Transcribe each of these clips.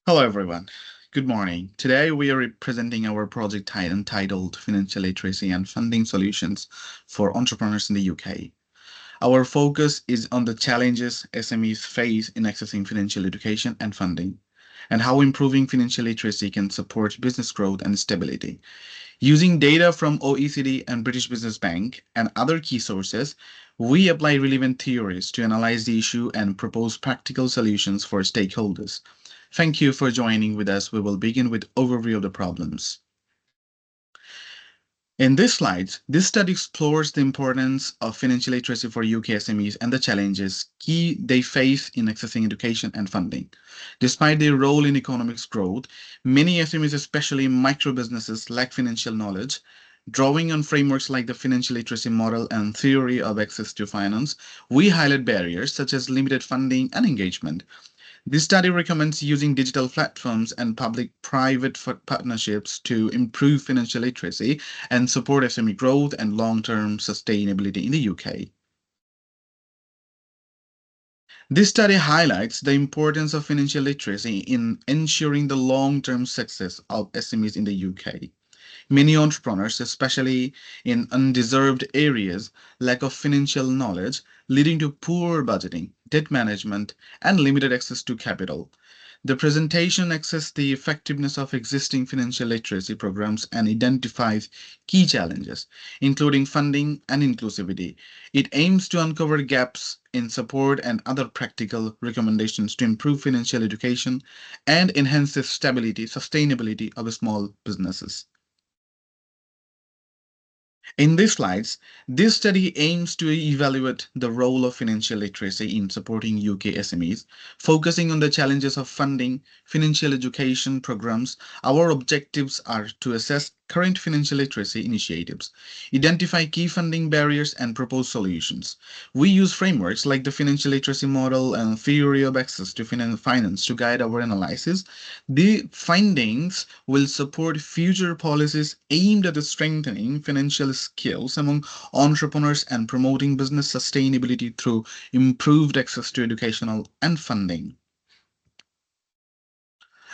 Hello, everyone. Good morning. Today, we are presenting our project entitled Financial Literacy and Funding Solutions for Entrepreneurs in the UK. Our focus is on the challenges SMEs face in accessing financial education and funding, and how improving financial literacy can support business growth and stability. Using data from OECD and British Business Bank and other key sources, we apply relevant theories to analyze the issue and propose practical solutions for stakeholders. Thank you for joining with us. We will begin with overview of the problems. In these slides, this study explores the importance of financial literacy for UK SMEs and the challenges key they face in accessing education and funding. Despite their role in economic growth, many SMEs, especially micro businesses, lack financial knowledge. Drawing on frameworks like the financial literacy model and theory of access to finance, we highlight barriers such as limited funding and engagement. This study recommends using digital platforms and public-private partnerships to improve financial literacy and support SME growth and long-term sustainability in the UK. This study highlights the importance of financial literacy in ensuring the long-term success of SMEs in the UK. Many entrepreneurs, especially in undeserved areas, lack of financial knowledge, leading to poor budgeting, debt management, and limited access to capital. The presentation assesses the effectiveness of existing financial literacy programs and identifies key challenges, including funding and inclusivity. It aims to uncover gaps in support and other practical recommendations to improve financial education and enhance the sustainability of small businesses. In these slides, this study aims to evaluate the role of financial literacy in supporting UK SMEs, focusing on the challenges of funding financial education programs. Our objectives are to assess current financial literacy initiatives, identify key funding barriers, and propose solutions. We use frameworks like the financial literacy model and theory of access to finance to guide our analysis. The findings will support future policies aimed at strengthening financial skills among entrepreneurs and promoting business sustainability through improved access to educational and funding.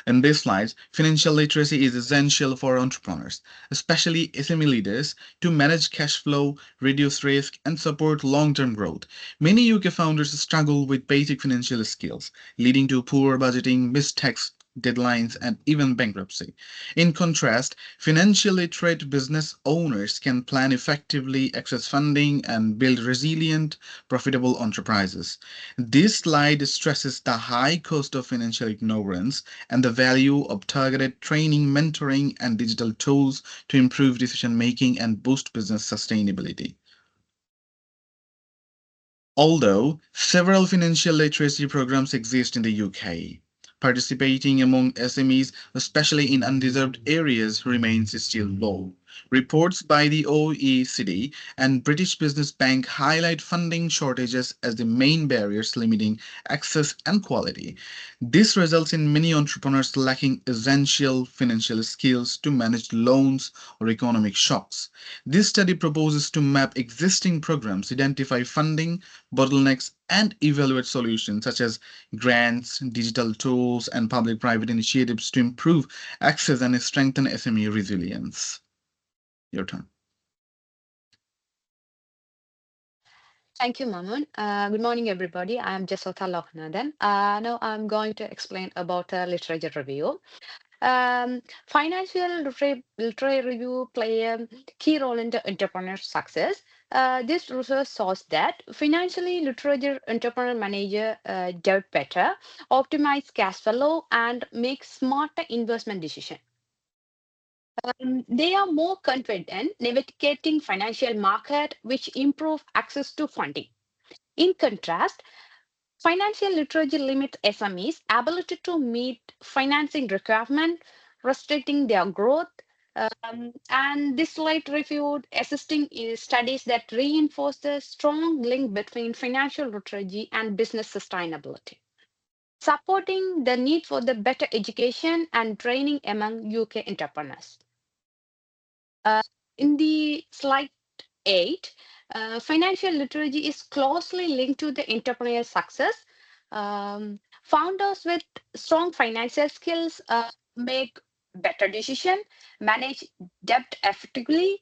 In these slides, financial literacy is essential for entrepreneurs, especially SME leaders, to manage cash flow, reduce risk, and support long term growth. Many UK founders struggle with basic financial skills, leading to poor budgeting, missed tax deadlines, and even bankruptcy. In contrast, financial literate business owners can plan effectively, access funding, and build resilient, profitable enterprises. This slide stresses the high cost of financial ignorance and the value of targeted training, mentoring, and digital tools to improve decision making and boost business sustainability. Although several financial literacy programs exist in the UK, participating among SMEs, especially in undeserved areas, remains still low. Reports by the OECD and British Business Bank highlight funding shortages as the main barriers limiting access and quality. This results in many entrepreneurs lacking essential financial skills to manage loans or economic shocks. This study proposes to map existing programs, identify funding bottlenecks, and evaluate solutions such as grants, digital tools, and public private initiatives to improve access and strengthen SME resilience. Your turn. Thank you, Mamun. Good morning, everybody. I am Jasotha Loknathan. Now I'm going to explain about a literature review. Financial literature review play a key role in the entrepreneur success. This research shows that financially literate entrepreneur manager do better, optimize cash flow, and make smarter investment decisions. They are more confident navigating financial market, which improve access to funding. In contrast, financial literacy limits SMEs' ability to meet financing requirements, restricting their growth. And this slide reviewed assisting is studies that reinforce the strong link between financial literacy and business sustainability, supporting the need for the better education and training among UK entrepreneurs. Uh, in the slide 8, financial literacy is closely linked to the entrepreneurial success. Founders with strong financial skills make better decision, manage debt effectively,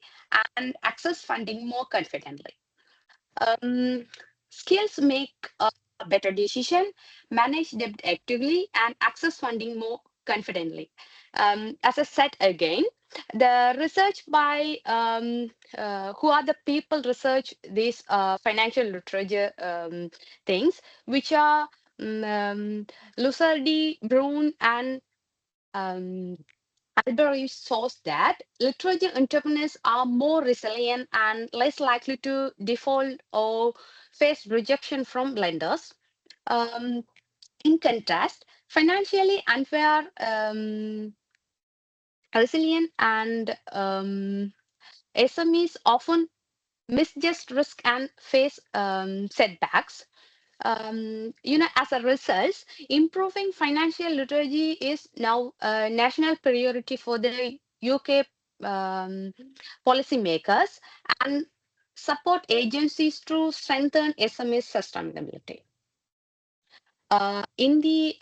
and access funding more confidently. Um, Skills make a better decision, manage debt actively, and access funding more confidently. As I said again, the research by who are the people research these financial literature things, which are Lusardi, Brun, and um, Alberich shows that literature entrepreneurs are more resilient and less likely to default or face rejection from lenders. Um, in contrast, financially unfair, resilient, and SMEs often misjudge risk and face setbacks. As a result, improving financial literacy is now a national priority for the UK um, policymakers and support agencies to strengthen SME sustainability. In the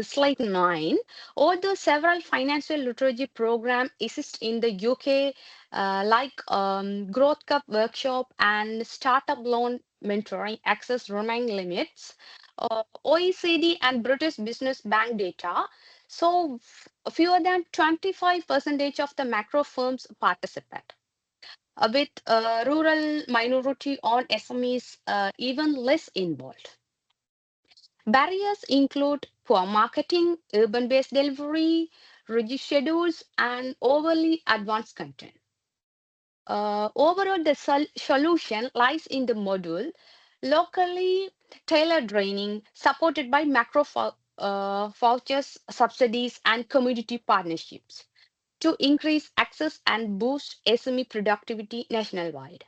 slide 9, although several financial literacy programs exist in the UK, like Growth Cup Workshop and Startup Loan Mentoring, access remain limits. OECD and British Business Bank data, so fewer than 25% of the macro firms participate. With rural minority on SMEs even less involved. Barriers include poor marketing, urban-based delivery, rigid schedules, and overly advanced content. Overall, the solution lies in the module, locally tailored training supported by macro vouchers, subsidies, and community partnerships to increase access and boost SME productivity nationwide.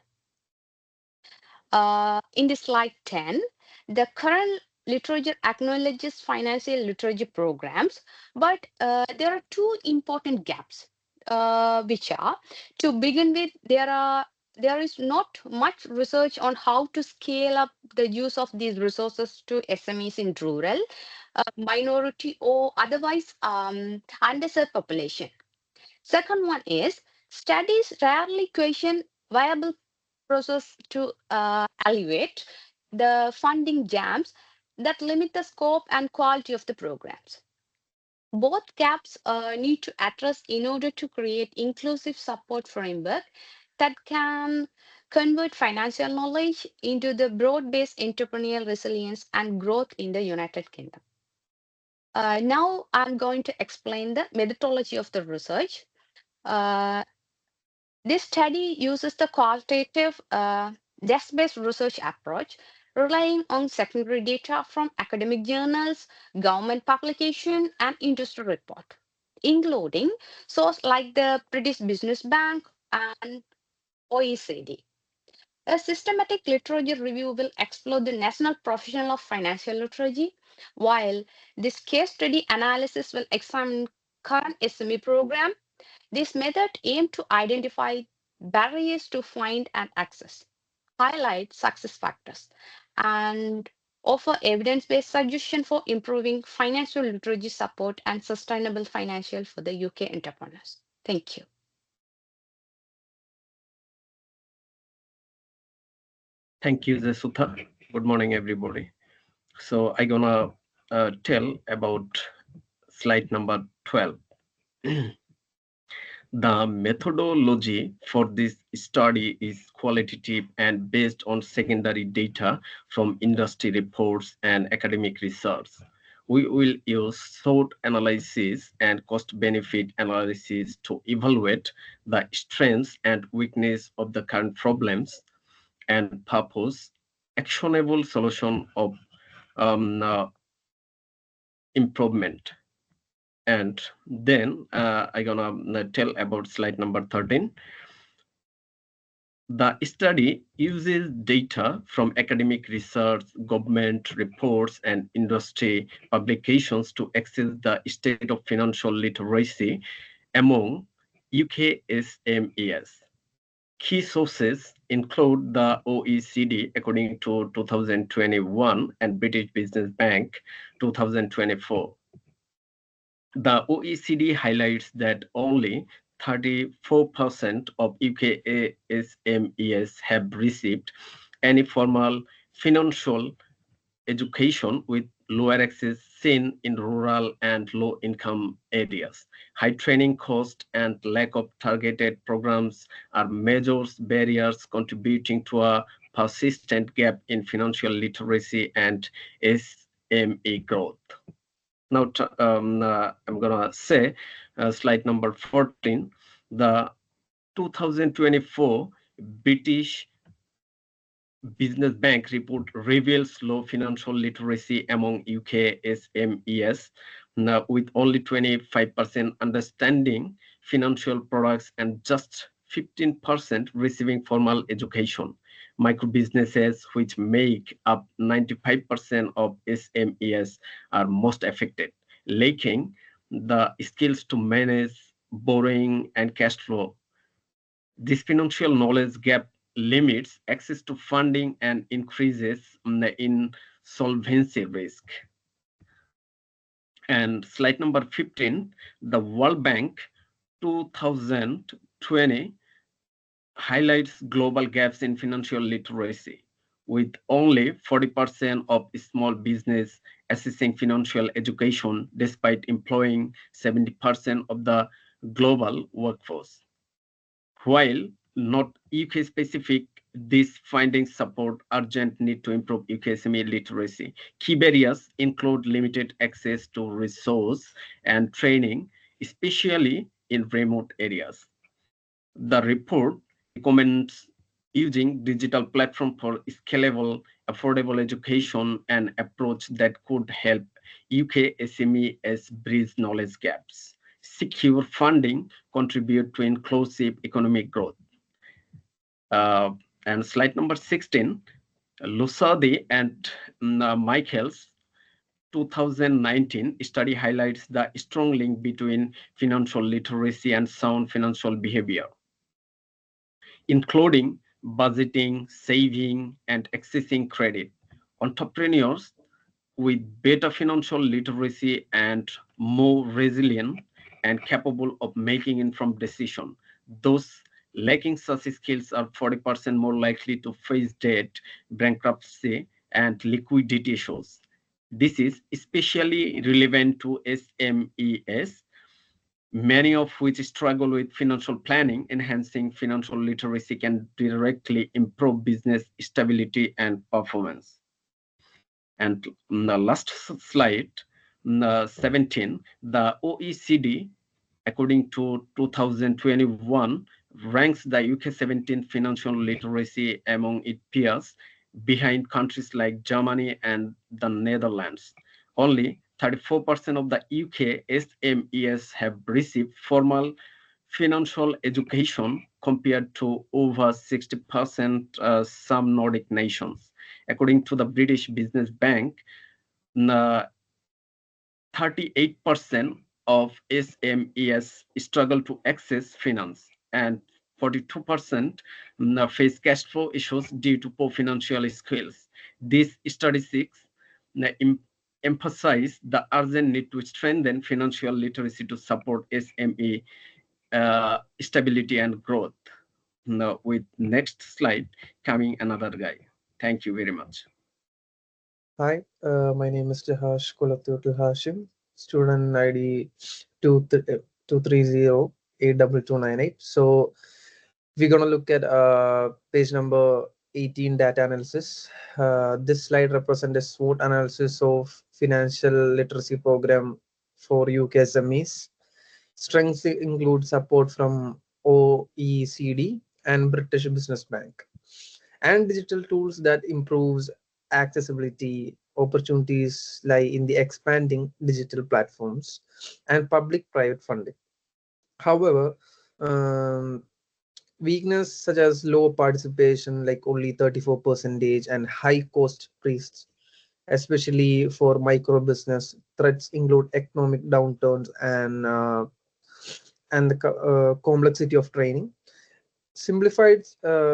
In the slide 10, the current literature acknowledges financial literacy programs, but there are two important gaps, which are, to begin with, there is not much research on how to scale up the use of these resources to SMEs in rural, minority, or otherwise underserved population. Second one is studies rarely question viable process to alleviate the funding jams that limit the scope and quality of the programs. Both gaps need to address in order to create inclusive support framework that can convert financial knowledge into the broad-based entrepreneurial resilience and growth in the United Kingdom. Now I'm going to explain the methodology of the research. Uh, This study uses the qualitative desk-based research approach, relying on secondary data from academic journals, government publication, and industry report, including sources like the British Business Bank and OECD. A systematic literature review will explore the National Professional of Financial Literacy, while this case study analysis will examine current SME program. This method aims to identify barriers to find and access, highlight success factors, and offer evidence-based suggestions for improving financial literacy support and sustainable financial for the UK entrepreneurs. Thank you. Thank you, Jesutha. Good morning, everybody. So I'm gonna tell about slide number 12. The methodology for this study is qualitative and based on secondary data from industry reports and academic research. We will use SWOT analysis and cost-benefit analysis to evaluate the strengths and weakness of the current problems and purpose actionable solution of improvement. And then I'm gonna tell about slide number 13. The study uses data from academic research, government reports, and industry publications to assess the state of financial literacy among UK SMEs. Key sources include the OECD according to 2021 and British Business Bank 2024. The OECD highlights that only 34% of UK SMEs have received any formal financial education, with lower access seen in rural and low-income areas. High training cost and lack of targeted programs are major barriers contributing to a persistent gap in financial literacy and SME growth. Now, I'm gonna say slide number 14, the 2024 British Business Bank report reveals low financial literacy among UK SMEs, with only 25% understanding financial products and just 15% receiving formal education. Micro businesses, which make up 95% of SMEs, are most affected, lacking the skills to manage borrowing and cash flow. This financial knowledge gap limits access to funding and increases the insolvency risk. And slide number 15, the World Bank 2020 highlights global gaps in financial literacy, with only 40% of small business accessing financial education despite employing 70% of the global workforce. While not UK specific, these findings support urgent need to improve UK SME literacy. Key barriers include limited access to resource and training, especially in remote areas. The report recommends using digital platform for scalable, affordable education, an approach that could help UK SMEs bridge knowledge gaps, secure funding, contribute to inclusive economic growth. And slide number 16, Lusardi and Michaels 2019 study highlights the strong link between financial literacy and sound financial behavior, including budgeting, saving, and accessing credit. Entrepreneurs with better financial literacy and more resilient and capable of making informed decisions. Those lacking such skills are 40% more likely to face debt, bankruptcy, and liquidity issues. This is especially relevant to SMEs, many of which struggle with financial planning. Enhancing financial literacy can directly improve business stability and performance. And the last slide, 17, the OECD, according to 2021, ranks the UK 17th financial literacy among its peers, behind countries like Germany and the Netherlands. Only 34% of the UK SMEs have received formal financial education compared to over 60% some Nordic nations. According to the British Business Bank, 38% of SMEs struggle to access finance, and 42% face cash flow issues due to poor financial skills. These statistics emphasize the urgent need to strengthen financial literacy to support SME stability and growth. Now, with next slide coming another guy. Thank you very much. Hi, my name is Jahash Kulathurtu Hashim, student ID 230-82298. So we're going to look at page number 18, data analysis. This slide represents a SWOT analysis of financial literacy program for UK SMEs. Strengths include support from OECD and British Business Bank, and digital tools that improves accessibility. Opportunities lie in the expanding digital platforms and public-private funding. However, weakness such as low participation, like only 34%, and high cost priests, especially for micro business. Threats include economic downturns and the complexity of training. Simplified,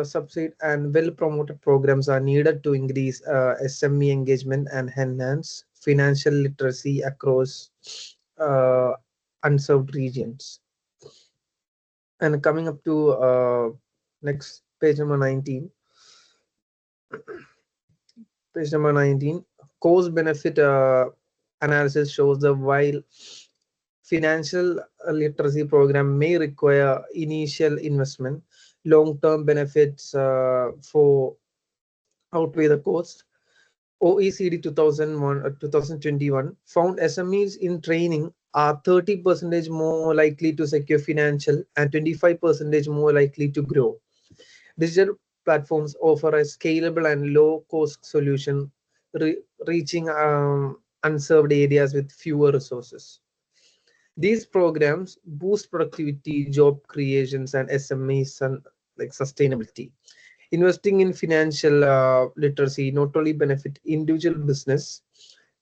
subsidized, and well-promoted programs are needed to increase SME engagement and enhance financial literacy across uh, unserved regions. And coming up to next page number 19. Page number 19. Cost benefit analysis shows that while financial literacy program may require initial investment, long-term benefits for outweigh the cost. OECD 2021 found SMEs in training are 30% more likely to secure financial and 25% more likely to grow. Digital platforms offer a scalable and low-cost solution, reaching unserved areas with fewer resources. These programs boost productivity, job creations, and SMEs and like sustainability. Investing in financial literacy not only benefit individual business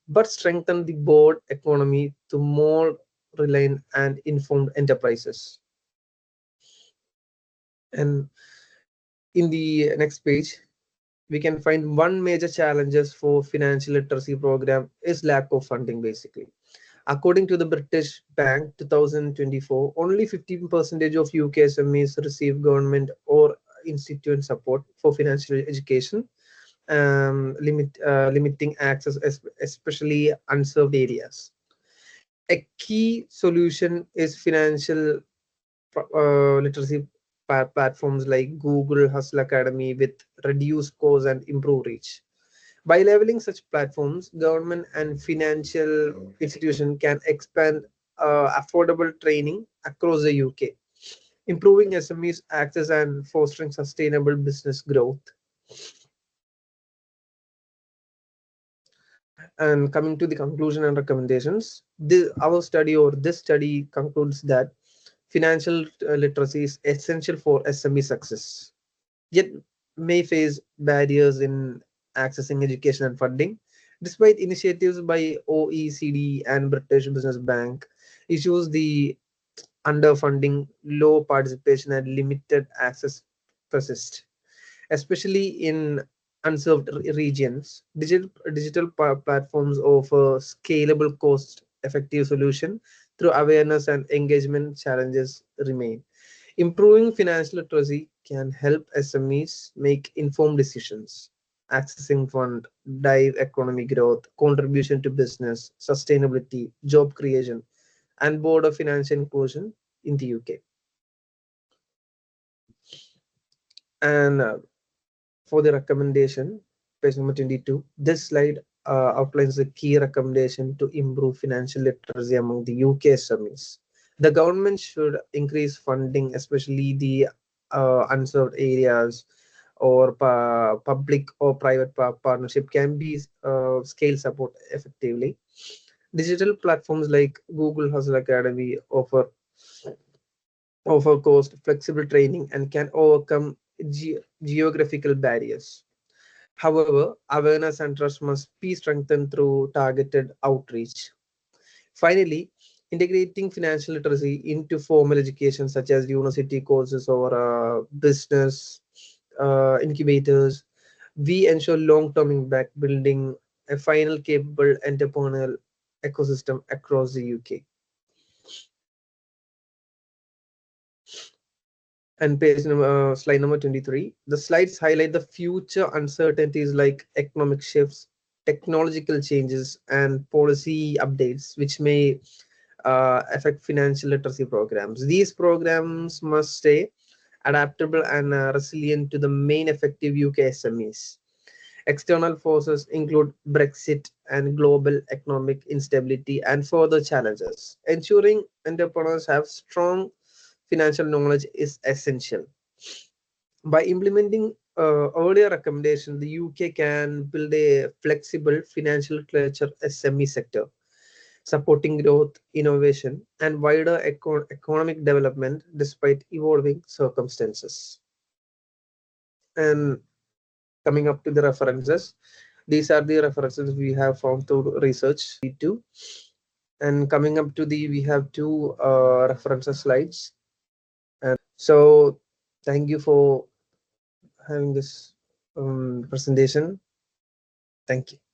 but strengthen the broad economy to more reliant and informed enterprises. And in the next page, we can find one major challenges for financial literacy program is lack of funding basically. According to the British Bank 2024, only 15% of UK SMEs receive government or institute support for financial education, limiting access, especially unserved areas. A key solution is financial literacy platforms like Google Hustle Academy with reduced costs and improved reach. By leveling such platforms, government and financial institutions can expand affordable training across the UK, improving SMEs access and fostering sustainable business growth. And coming to the conclusion and recommendations, this study concludes that financial literacy is essential for SME success, yet may face barriers in accessing education and funding. Despite initiatives by OECD and British Business Bank, issues the underfunding, low participation, and limited access persist, especially in unserved regions. Digital platforms offer scalable, cost-effective solution through awareness and engagement challenges remain. Improving financial literacy can help SMEs make informed decisions, accessing fund, drive economic growth, contribution to business, sustainability, job creation, and broader financial inclusion in the UK. And for the recommendation, page number 22, this slide outlines the key recommendation to improve financial literacy among the UK SMEs. The government should increase funding, especially the unserved areas, or public or private partnership can be scale support effectively. Digital platforms like Google Hustle Academy offer cost flexible training and can overcome geographical barriers. However, awareness and trust must be strengthened through targeted outreach. Finally, integrating financial literacy into formal education such as university courses or business incubators, we ensure long-term impact, building a final capable entrepreneurial ecosystem across the UK. And slide number 23. The slides highlight the future uncertainties like economic shifts, technological changes, and policy updates, which may affect financial literacy programs. These programs must stay adaptable and resilient to the main effective UK SMEs. External forces include Brexit and global economic instability and further challenges. Ensuring entrepreneurs have strong financial knowledge is essential. By implementing earlier recommendations, the UK can build a flexible financial literature SME sector, supporting growth, innovation, and wider economic development despite evolving circumstances. And coming up to the references, these are the references we have found through research. And coming up to we have two references slides. And so Thank you for having this presentation. Thank you.